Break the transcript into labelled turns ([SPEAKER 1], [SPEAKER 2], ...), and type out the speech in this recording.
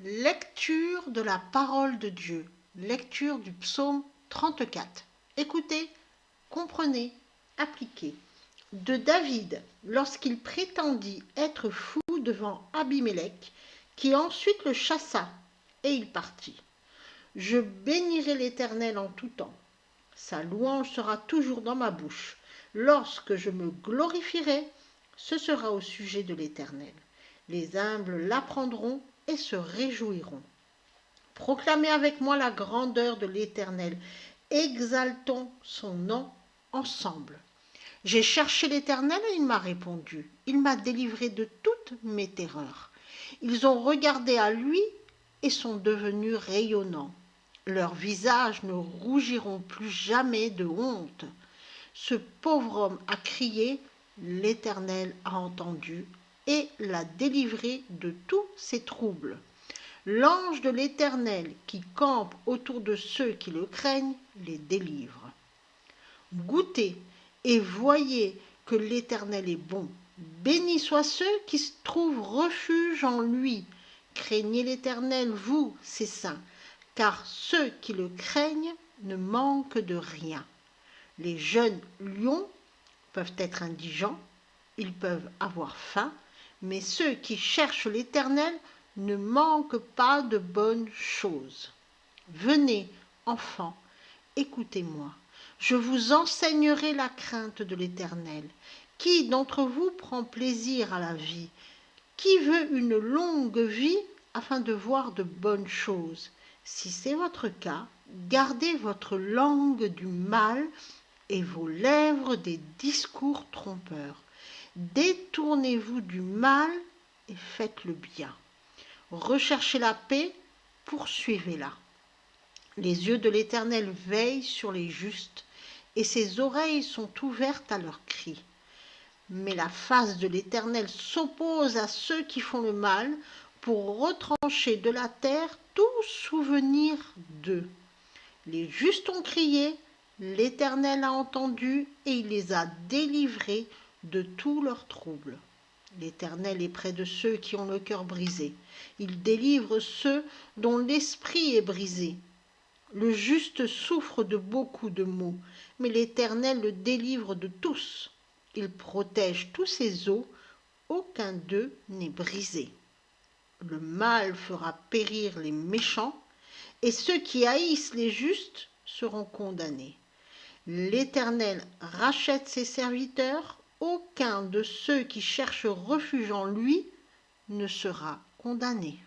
[SPEAKER 1] Lecture de la parole de Dieu. Lecture du psaume 34. Écoutez, comprenez, appliquez. De David, lorsqu'il prétendit être fou devant Abimélec, qui ensuite le chassa, et il partit. Je bénirai l'Éternel en tout temps. Sa louange sera toujours dans ma bouche. Lorsque je me glorifierai, ce sera au sujet de l'Éternel. Les humbles l'apprendront et se réjouiront. Proclamez avec moi la grandeur de l'Éternel. Exaltons son nom ensemble. J'ai cherché l'Éternel et il m'a répondu. Il m'a délivré de toutes mes terreurs. Ils ont regardé à lui et sont devenus rayonnants. Leurs visages ne rougiront plus jamais de honte. Ce pauvre homme a crié, l'Éternel a entendu et l'a délivré de tous ses troubles. L'ange de l'Éternel qui campe autour de ceux qui le craignent les délivre. Goûtez et voyez que l'Éternel est bon. Bénis soient ceux qui trouvent refuge en lui. Craignez l'Éternel, vous, ses saints, car ceux qui le craignent ne manquent de rien. Les jeunes lions peuvent être indigents, ils peuvent avoir faim, mais ceux qui cherchent l'Éternel ne manquent pas de bonnes choses. Venez, enfants, écoutez-moi. Je vous enseignerai la crainte de l'Éternel. Qui d'entre vous prend plaisir à la vie? Qui veut une longue vie afin de voir de bonnes choses? Si c'est votre cas, gardez votre langue du mal et vos lèvres des discours trompeurs. Détournez-vous du mal et faites le bien. Recherchez la paix, poursuivez-la. Les yeux de l'Éternel veillent sur les justes, et ses oreilles sont ouvertes à leurs cris. Mais la face de l'Éternel s'oppose à ceux qui font le mal, pour retrancher de la terre tout souvenir d'eux. Les justes ont crié, l'Éternel a entendu, et il les a délivrés de tous leurs troubles. L'Éternel est près de ceux qui ont le cœur brisé. Il délivre ceux dont l'esprit est brisé. Le juste souffre de beaucoup de maux, mais l'Éternel le délivre de tous. Il protège tous ses os, aucun d'eux n'est brisé. Le mal fera périr les méchants, et ceux qui haïssent les justes seront condamnés. L'Éternel rachète ses serviteurs, aucun de ceux qui cherchent refuge en lui ne sera condamné.